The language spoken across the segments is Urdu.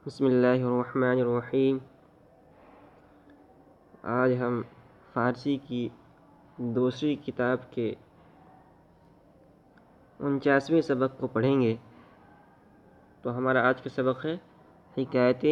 بسم اللہ الرحمن الرحیم۔ آج ہم فارسی کی دوسری کتاب کے 49ویں سبق کو پڑھیں گے۔ تو ہمارا آج کا سبق ہے حکایت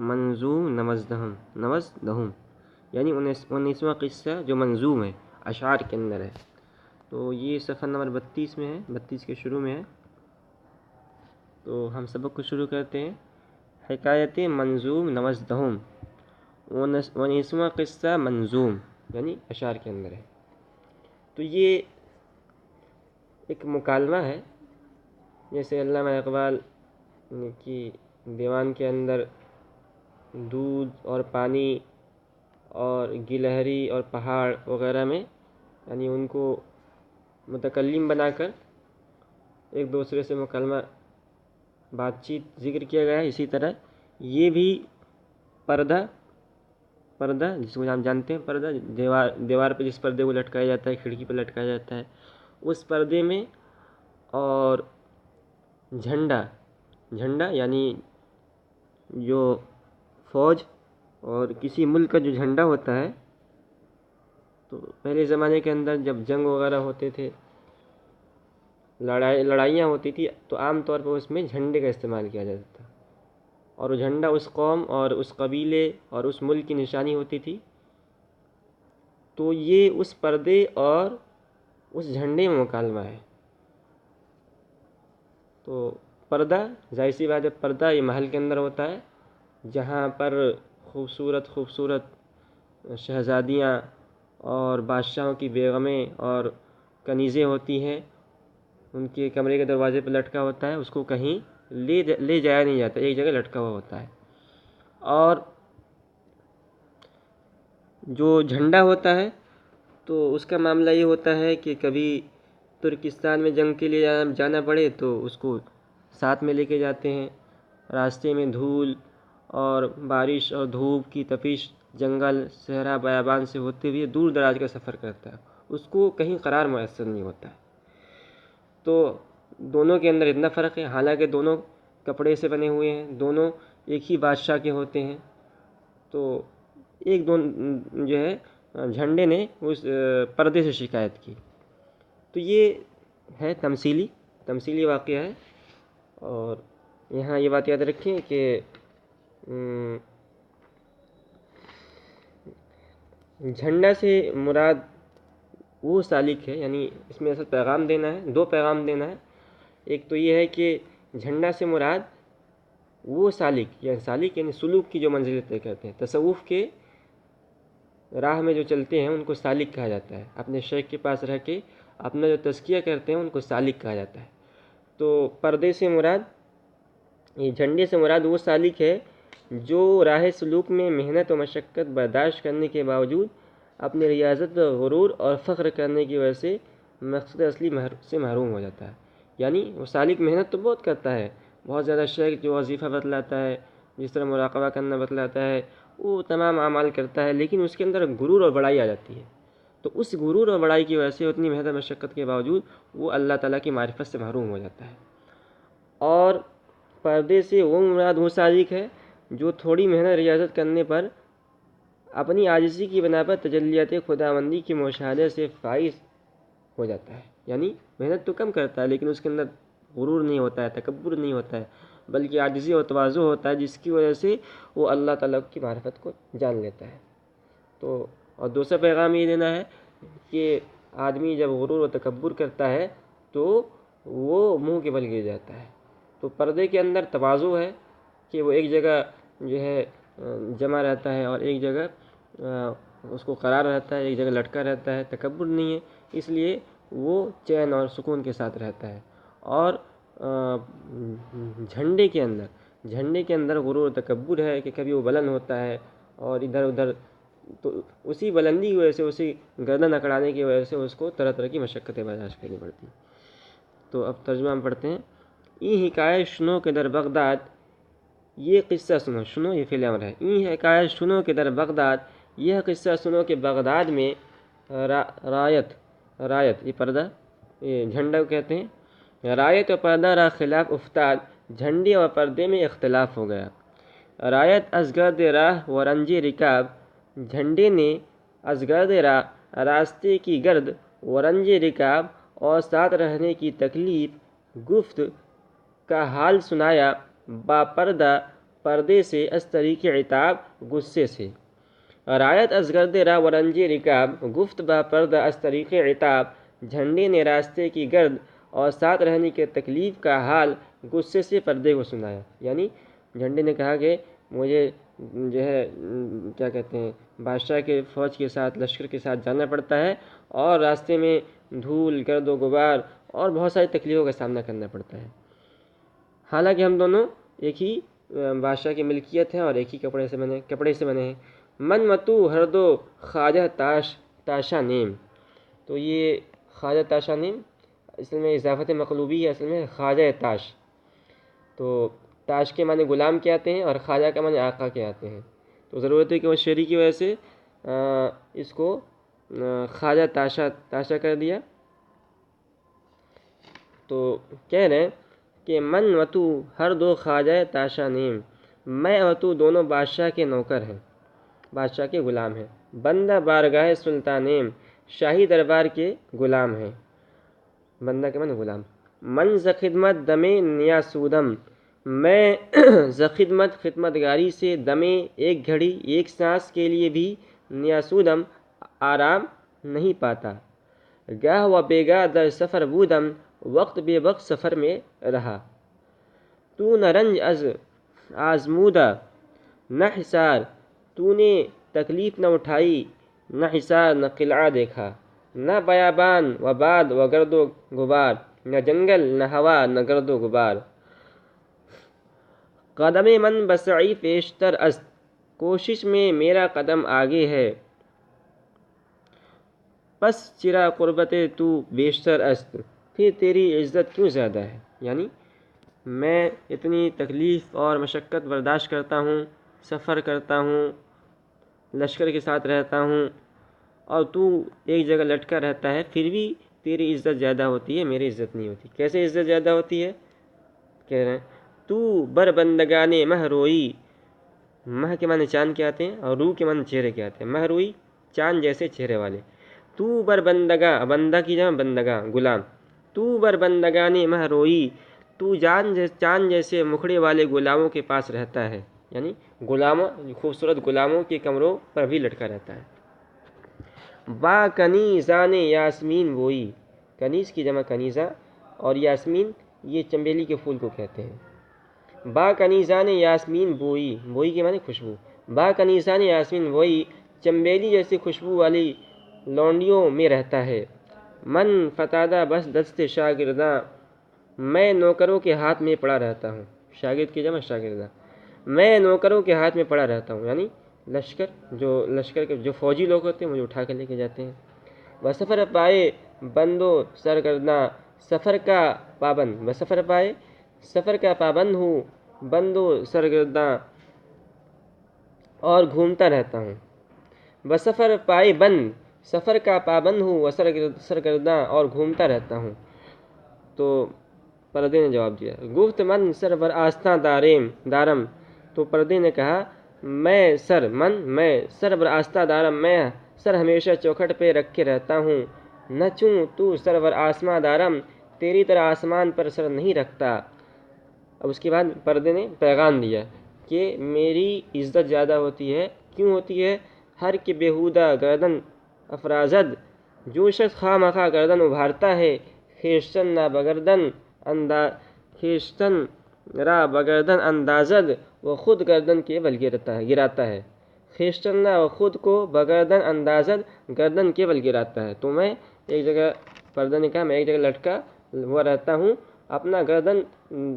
منظوم نوزدہم، یعنی 19واں قصہ جو منظوم ہے، اشعار کے اندر ہے۔ تو یہ صفحہ نمبر 32 میں ہے، 32 کے شروع میں ہے۔ تو ہم سبق کو شروع کرتے ہیں۔ حکایت منظوم نوزدہم، 19واں قصہ منظوم یعنی اشعار کے اندر ہے۔ تو یہ ایک مکالمہ ہے، جیسے علامہ اقبال کی دیوان کے اندر دودھ اور پانی اور گلہری اور پہاڑ وغیرہ میں، یعنی ان کو متکلم بنا کر ایک دوسرے سے مکالمہ بات چیت ذکر کیا گیا ہے، اسی طرح یہ بھی پردہ جس کو ہم جانتے ہیں، پردہ دیوار پہ جس پردے کو لٹکایا جاتا ہے، کھڑکی پہ لٹکایا جاتا ہے، اس پردے میں، اور جھنڈا یعنی جو فوج اور کسی ملک کا جو جھنڈا ہوتا ہے، تو پہلے زمانے کے اندر جب جنگ وغیرہ ہوتے تھے، لڑائیاں ہوتی تھی، تو عام طور پر اس میں جھنڈے کا استعمال کیا جاتا تھا، اور وہ جھنڈا اس قوم اور اس قبیلے اور اس ملک کی نشانی ہوتی تھی۔ تو یہ اس پردے اور اس جھنڈے میں مکالمہ ہے۔ تو پردہ، ظاہر سی بات ہے، پردہ یہ محل کے اندر ہوتا ہے، جہاں پر خوبصورت شہزادیاں اور بادشاہوں کی بیگمیں اور کنیزیں ہوتی ہیں، ان کے کمرے کے دروازے پہ لٹکا ہوتا ہے، اس کو کہیں لے جایا نہیں جاتا، ایک جگہ لٹکا ہوا ہوتا ہے۔ اور جو جھنڈا ہوتا ہے، تو اس کا معاملہ یہ ہوتا ہے کہ کبھی ترکستان میں جنگ کے لیے جانا پڑے تو اس کو ساتھ میں لے کے جاتے ہیں۔ راستے میں دھول اور بارش اور دھوپ کی تپش، جنگل صحرا بیابان سے ہوتے ہوئے دور دراز کا سفر کرتا ہے، اس کو کہیں قرار میسر نہیں ہوتا ہے۔ تو دونوں کے اندر اتنا فرق ہے، حالانکہ دونوں کپڑے سے بنے ہوئے ہیں، دونوں ایک ہی بادشاہ کے ہوتے ہیں، تو ایک جو ہے جھنڈے نے اس پردے سے شکایت کی۔ تو یہ ہے تمثیلی واقعہ ہے۔ اور یہاں یہ بات یاد رکھیں کہ جھنڈا سے مراد وہ سالک ہے، یعنی اس میں اصل پیغام دینا ہے، دو پیغام دینا ہے۔ ایک تو یہ ہے کہ جھنڈا سے مراد وہ سالک یعنی سلوک کی جو منزلیں طے کرتے ہیں، تصوف کے راہ میں جو چلتے ہیں، ان کو سالک کہا جاتا ہے۔ اپنے شیخ کے پاس رہ کے اپنا جو تزکیہ کرتے ہیں، ان کو سالک کہا جاتا ہے۔ تو پردے سے مراد، یہ جھنڈے سے مراد وہ سالک ہے جو راہ سلوک میں محنت و مشقت برداشت کرنے کے باوجود اپنے ریاضت و غرور اور فخر کرنے کی وجہ سے مقصد اصلی سے محروم ہو جاتا ہے۔ یعنی وہ سالک محنت تو بہت کرتا ہے، بہت زیادہ شیخ جو وظیفہ بتلاتا ہے، جس طرح مراقبہ کرنا بتلاتا ہے، وہ تمام اعمال کرتا ہے، لیکن اس کے اندر غرور اور بڑائی آ جاتی ہے۔ تو اس غرور اور بڑائی کی وجہ سے اتنی محنت و مشقت کے باوجود وہ اللہ تعالیٰ کی معرفت سے محروم ہو جاتا ہے۔ اور پردے سے وہ مراد وہ سالک ہے جو تھوڑی محنت ریاضت کرنے پر اپنی عاجزی کی بنا پر تجلیات خداوندی کے مشاہدے سے فائز ہو جاتا ہے۔ یعنی محنت تو کم کرتا ہے، لیکن اس کے اندر غرور نہیں ہوتا ہے، تکبر نہیں ہوتا ہے، بلکہ عاجزی اور تواضع ہوتا ہے، جس کی وجہ سے وہ اللہ تعالیٰ کی معرفت کو جان لیتا ہے۔ تو اور دوسرا پیغام یہ دینا ہے کہ آدمی جب غرور و تکبر کرتا ہے تو وہ منہ کے بل گر جاتا ہے۔ تو پردے کے اندر تواضع ہے کہ وہ ایک جگہ جو ہے جمع رہتا ہے اور ایک جگہ اس کو قرار رہتا ہے، ایک جگہ لٹکا رہتا ہے، تکبر نہیں ہے، اس لیے وہ چین اور سکون کے ساتھ رہتا ہے۔ اور جھنڈے کے اندر غرور و تکبر ہے کہ کبھی وہ بلند ہوتا ہے اور ادھر ادھر، تو اسی بلندی کی وجہ سے، اسی گردن اکڑانے کی وجہ سے اس کو طرح طرح کی مشقتیں برداشت کرنی پڑتی ہیں۔ تو اب ترجمہ ہم پڑھتے ہیں۔ این حکایت شنو کہ در بغداد، یہ قصہ سنو یہ فعل امر ہے۔ این حکایت شنو کہ در بغداد، یہ قصہ سنو کہ بغداد میں رایت یہ پردہ، یہ جھنڈا کو کہتے ہیں، رایت و پردہ را خلاف افتاد، جھنڈے اور پردے میں اختلاف ہو گیا۔ رایت از گرد راہ و رنج رکاب، جھنڈے نے از گرد راہ راستے کی گرد و رنج رکاب اور ساتھ رہنے کی تکلیف گفت کا حال سنایا، با پردہ پردے سے، از طریق عتاب غصے سے۔ رایت از گرد راہ و رنج رکاب، گفت با پردہ از طریق عتاب، جھنڈے نے راستے کی گرد اور ساتھ رہنے کی تکلیف کا حال غصے سے پردے کو سنایا۔ یعنی جھنڈے نے کہا کہ مجھے جو ہے کیا کہتے ہیں بادشاہ کے فوج کے ساتھ لشکر کے ساتھ جانا پڑتا ہے، اور راستے میں دھول گرد و غبار اور بہت ساری تکلیفوں کا سامنا کرنا پڑتا ہے، حالانکہ ہم دونوں ایک ہی بادشاہ کی ملکیت ہیں اور ایک ہی کپڑے سے بنے ہیں۔ من متو ہر دو خواجہ تاشا نیم، تو یہ خواجہ تاشا نیم اصل میں اضافت مقلوبی ہے، اصل میں خواجہ تاش، تو تاش کے معنی غلام کے آتے ہیں اور خواجہ کا معنی آقا کے آتے ہیں، تو ضرورت ہے کہ وہ شعری کی وجہ سے اس کو خواجہ تاشا کر دیا۔ تو کہہ رہے ہیں کہ من و تو ہر دو خواجہ تاشا نیم، میں اور تو دونوں بادشاہ کے نوکر ہیں، بادشاہ کے غلام ہیں۔ بندہ بارگاہ سلطانیم، شاہی دربار کے غلام ہیں، بندہ کے معنی غلام۔ من ز خدمت دمے نیاسودم، میں خدمت گاری سے دمے ایک گھڑی ایک سانس کے لیے بھی نیاسودم آرام نہیں پاتا۔ گاہ و بیگاہ در سفر بودم، وقت بے وقت سفر میں رہا۔ تو نہ رنج از آزمودہ نہ حصار، تو نے تکلیف نہ اٹھائی نہ حصار نہ قلعہ دیکھا، نہ بیابان و باد و گرد و غبار، نہ جنگل نہ ہوا نہ گرد و غبار۔ قدم من بسعی پیشتر است، کوشش میں میرا قدم آگے ہے، پس چرا قربت تو بیشتر است، پھر تیری عزت کیوں زیادہ ہے۔ یعنی میں اتنی تکلیف اور مشقت برداشت کرتا ہوں، سفر کرتا ہوں، لشکر کے ساتھ رہتا ہوں، اور تو ایک جگہ لٹکا رہتا ہے، پھر بھی تیری عزت زیادہ ہوتی ہے، میری عزت نہیں ہوتی۔ کیسے عزت زیادہ ہوتی ہے؟ کہہ رہے ہیں تو بر بندگان مہ روئی، مہ کے معنی چاند کے آتے ہیں اور رو کے معنی چہرے کے آتے ہیں، مہ روئی چاند جیسے چہرے والے۔ تو بر بندگاں، بندہ کی جمع بندگاں غلام، تو بر بندگان مہ روئی، تو چاند جیسے مکھڑے والے غلاموں کے پاس رہتا ہے، یعنی غلاموں خوبصورت غلاموں کے کمروں پر بھی لٹکا رہتا ہے۔ با کنیزان یاسمین بوئی، کنیز کی جمع کنیزہ اور یاسمین یہ چنبیلی کے پھول کو کہتے ہیں۔ با کنیزان یاسمین بوئی، بوئی کے معنی خوشبو، با کنیزان یاسمین بوئی، چنبیلی جیسی خوشبو والی لونڈیوں میں رہتا ہے۔ من فتادہ بس دست شاگرداں، میں نوکروں کے ہاتھ میں پڑا رہتا ہوں، شاگرد کی جمع شاگرداں، میں نوکروں کے ہاتھ میں پڑا رہتا ہوں، یعنی لشکر کے جو فوجی لوگ ہوتے ہیں مجھے اٹھا کے لے کے جاتے ہیں۔ بسفر پائے بندو سرگرداں، سفر کا پابند، بسفر پائے سفر کا پابند ہوں، بندو سرگرداں اور گھومتا رہتا ہوں۔ بسفر پائے بند، سفر کا پابند ہوں و سرگرداں اور گھومتا رہتا ہوں۔ تو پردے نے جواب دیا، گفت من سر بر آستاں دارم، تو پردے نے کہا میں سر بر آستاں دارم، میں سر ہمیشہ چوکھٹ پہ رکھ کے رہتا ہوں۔ نہ چوں تو سر بر آسماں دارم، تیری طرح آسمان پر سر نہیں رکھتا۔ اب اس کے بعد پردے نے پیغام دیا کہ میری عزت زیادہ ہوتی ہے، کیوں ہوتی ہے؟ ہر کہ بیہودہ گردن افرازد، جو شخص خواہ مخواہ گردن ابھارتا ہے، خیشتن را بگردن اندازد، وہ خود گردن کے بل گراتا ہے۔ خیشتن را وہ خود کو بگردن اندازد، گردن کے بل گراتا ہے۔ تو میں ایک جگہ، پردہ نے کہا میں ایک جگہ لٹکا ہوا رہتا ہوں، اپنا گردن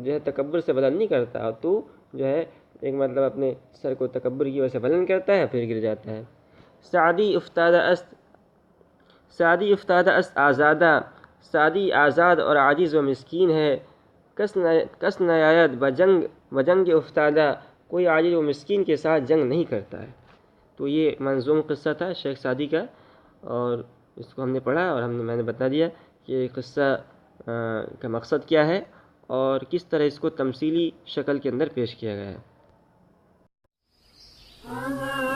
جو ہے تکبر سے بلند نہیں کرتا، اور تو جو ہے ایک مطلب اپنے سر کو تکبر کی وجہ سے بلند کرتا ہے پھر گر جاتا ہے۔ سعدی افتادہ است آزادہ، سعدی آزاد اور عاجز و مسکین ہے۔ کس نیاید بجنگ افتادہ، کوئی عاجز و مسکین کے ساتھ جنگ نہیں کرتا ہے۔ تو یہ منظوم قصہ تھا شیخ سعدی کا، اور اس کو ہم نے پڑھا اور میں نے بتا دیا کہ قصہ کا مقصد کیا ہے اور کس طرح اس کو تمثیلی شکل کے اندر پیش کیا گیا ہے۔ ہوا